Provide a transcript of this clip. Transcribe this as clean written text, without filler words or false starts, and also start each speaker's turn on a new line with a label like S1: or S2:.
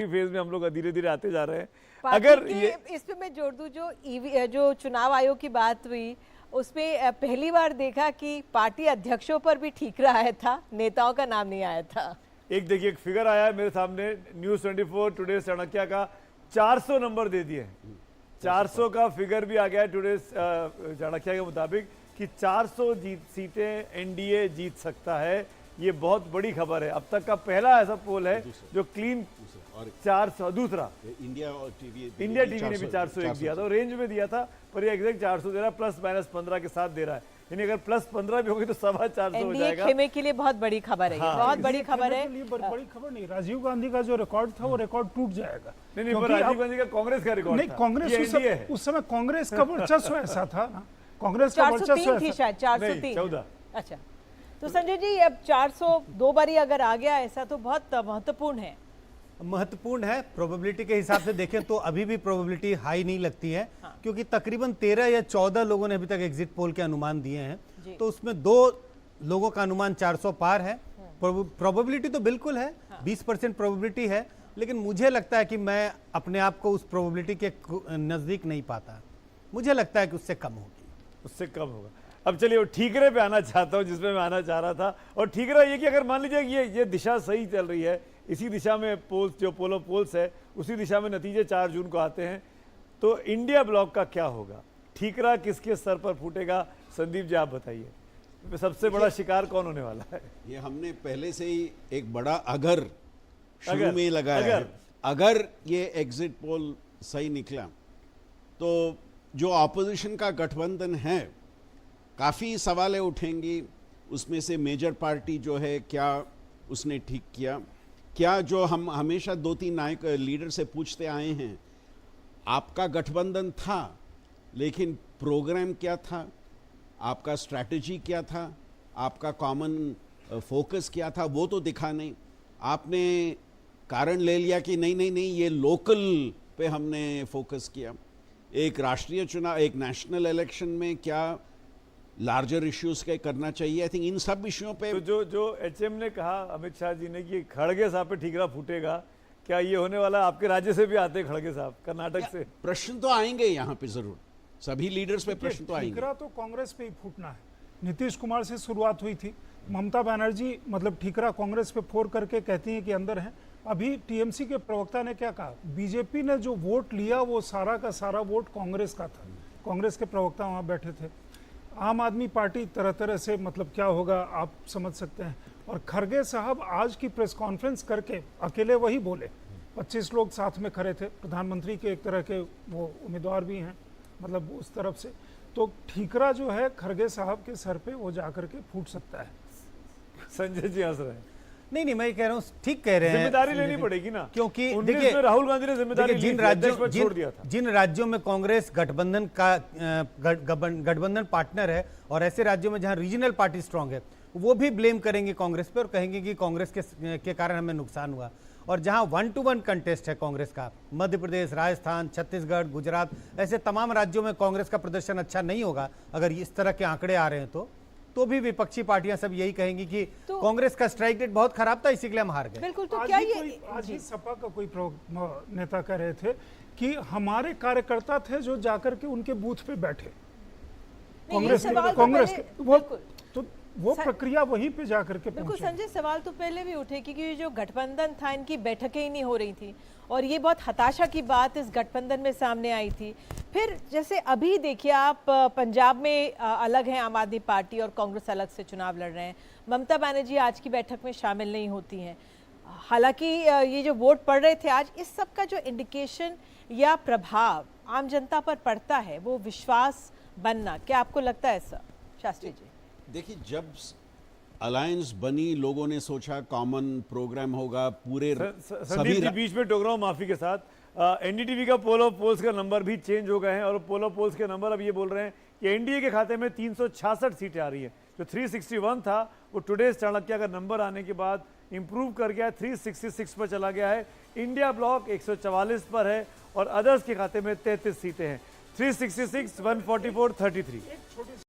S1: Phase में हम लोग धीरे धीरे आते जा रहे हैं।
S2: अगर ये इसमें मैं जोड़ दूं, जो चुनाव आयोग की बात हुई उसमें पहली बार देखा कि पार्टी अध्यक्षों पर भी ठीकरा आया था, नेताओं का नाम नहीं आया था।
S1: एक देखिए, एक फिगर आया है मेरे सामने, न्यूज 24 टुडे चाणक्य का 400 नंबर दे दिए। 400 का फिगर भी आ गया है टुडे चाणक्य के मुताबिक कि 400 सीटें एनडीए जीत सकता है। ये बहुत बड़ी खबर है। अब तक का पहला ऐसा पोल है जो क्लीन 400, दूसरा इंडिया टीवी ने भी 401 दिया था, रेंज में दिया था, पर ये एग्जैक्ट 400 दे रहा है, प्लस माइनस 15 के साथ दे रहा है। यानी अगर प्लस 15 भी होगी तो 450 हो जाएगा।
S2: खेमे के लिए बहुत बड़ी खबर है। हाँ, बहुत बड़ी खबर है।
S3: बड़ी खबर नहीं, राजीव गांधी का जो रिकॉर्ड था वो रिकॉर्ड टूट जाएगा।
S1: नहीं, राजीव गांधी का कांग्रेस का रिकॉर्ड
S3: नहीं, कांग्रेस उस समय कांग्रेस का वर्चस्व ऐसा था ना, कांग्रेस का वर्चस्व
S2: थी शायद 403।
S1: 14।
S2: अच्छा, तो संजय जी अब 402 बारी अगर आ गया ऐसा तो बहुत महत्वपूर्ण है।
S4: महत्वपूर्ण है। प्रोबेबिलिटी के हिसाब से देखें तो अभी भी प्रोबेबिलिटी हाई नहीं लगती है। हाँ। क्योंकि तकरीबन 13 या 14 लोगों ने अभी तक एग्जिट पोल के अनुमान दिए हैं, तो उसमें 2 लोगों का अनुमान 400 पार है। प्रोबेबिलिटी तो बिल्कुल है, 20% प्रोबेबिलिटी है, लेकिन मुझे लगता है कि मैं अपने आप को उस प्रोबेबिलिटी के नजदीक नहीं पाता। मुझे लगता है कि उससे कम होगी,
S1: उससे कम होगा। अब चलिए वो ठीकरे पे आना चाहता हूँ जिसमें मैं आना चाह रहा था। और ठीकरा ये कि अगर मान लीजिए ये दिशा सही चल रही है, इसी दिशा में पोल्स जो पोलो पोल्स है उसी दिशा में नतीजे 4 जून को आते हैं, तो इंडिया ब्लॉक का क्या होगा? ठीकरा किसके सर पर फूटेगा? संदीप जी आप बताइए, सबसे बड़ा शिकार कौन होने वाला है?
S5: ये हमने पहले से ही एक बड़ा अगर शुरू में लगाया है। अगर ये एग्जिट पोल सही निकला तो जो ऑपोजिशन का गठबंधन है काफ़ी सवालें उठेंगी। उसमें से मेजर पार्टी जो है क्या उसने ठीक किया, क्या जो हम हमेशा 2-3 नायक लीडर से पूछते आए हैं, आपका गठबंधन था लेकिन प्रोग्राम क्या था, आपका स्ट्रैटेजी क्या था, आपका कॉमन फोकस क्या था, वो तो दिखा नहीं। आपने कारण ले लिया कि नहीं ये लोकल पे हमने फोकस किया। एक राष्ट्रीय चुनाव, एक नेशनल इलेक्शन में क्या लार्जर इश्यूज के करना चाहिए। आई थिंक इन सब विषयों पे
S1: तो जो एचएम ने कहा, अमित शाह जी ने, कि खड़गे साहब पे ठीकरा फूटेगा, क्या ये होने वाला? आपके राज्य से भी आते हैं खड़गे साहब, कर्नाटक से।
S5: प्रश्न तो आएंगे यहाँ पे, जरूर सभी लीडर्स पे प्रश्न तो आएंगे।
S3: ठीकरा तो कांग्रेस पे ही फूटना है। नीतीश कुमार से शुरुआत हुई थी, ममता बनर्जी मतलब ठीकरा कांग्रेस पे फोड़ करके कहती हैं कि अंदर है। अभी टीएमसी के प्रवक्ता ने क्या कहा, बीजेपी ने जो वोट लिया वो सारा का सारा वोट कांग्रेस का था। कांग्रेस के प्रवक्ता वहाँ बैठे थे। आम आदमी पार्टी तरह तरह से, मतलब क्या होगा आप समझ सकते हैं। और खरगे साहब आज की प्रेस कॉन्फ्रेंस करके अकेले वही बोले, 25 लोग साथ में खड़े थे, प्रधानमंत्री के एक तरह के वो उम्मीदवार भी हैं, मतलब उस तरफ से। तो ठीकरा जो है खरगे साहब के सर पे वो जाकर के फूट सकता है।
S1: संजय जी हंस रहे हैं।
S4: नहीं मैं कह रहा हूँ ठीक कह रहे हैं,
S1: जिम्मेदारी लेनी पड़ेगी ना,
S4: क्योंकि
S1: देखिए राहुल गांधी ने जिम्मेदारी
S4: जिन राज्यों में कांग्रेस गठबंधन का गठबंधन पार्टनर है और ऐसे राज्यों में जहां रीजनल पार्टी स्ट्रांग है, वो भी ब्लेम करेंगे कांग्रेस पे और कहेंगे कि कांग्रेस के कारण हमें नुकसान हुआ। और जहां 1-to-1 कंटेस्ट है कांग्रेस का, मध्य प्रदेश, राजस्थान, छत्तीसगढ़, गुजरात, ऐसे तमाम राज्यों में कांग्रेस का प्रदर्शन अच्छा नहीं होगा अगर इस तरह के आंकड़े आ रहे हैं तो भी विपक्षी पार्टियां सब यही कहेंगी कि कांग्रेस का स्ट्राइक रेट बहुत खराब था, इसी के लिए हम हार गए।
S2: बिल्कुल। तो क्या ये
S3: आज ही सपा का कोई नेता कह रहे थे कि हमारे कार्यकर्ता थे जो जाकर के उनके बूथ पे बैठे, कांग्रेस वो प्रक्रिया वहीं पे जाकर के
S2: बिल्कुल। संजय, सवाल तो पहले भी उठे क्योंकि जो गठबंधन था इनकी बैठकें ही नहीं हो रही थी और ये बहुत हताशा की बात इस गठबंधन में सामने आई थी। फिर जैसे अभी देखिए आप पंजाब में अलग हैं आम आदमी पार्टी और कांग्रेस अलग से चुनाव लड़ रहे हैं। ममता बनर्जी आज की बैठक में शामिल नहीं होती हैं। हालांकि ये जो वोट पड़ रहे थे आज, इस सब का जो इंडिकेशन या प्रभाव आम जनता पर पड़ता है वो विश्वास बनना, क्या आपको लगता है ऐसा शास्त्री जी?
S5: देखिए, जब अलायंस बनी लोगों ने सोचा कॉमन प्रोग्राम होगा पूरे
S1: सभी बीच में टोक रहा हूं माफी के साथ। एनडीटीवी का पोलो पोल्स का नंबर भी चेंज हो गए हैं और पोलो पोल्स के नंबर अब ये बोल रहे हैं कि एनडीए के खाते में 366 सीटें आ रही है। जो 361 था वो टुडे चाणक्य का नंबर आने के बाद इंप्रूव कर गया, 366 पर चला गया है। इंडिया ब्लॉक 144 पर है और अदर्स के खाते में 33 सीटें हैं। 366, 144, 33।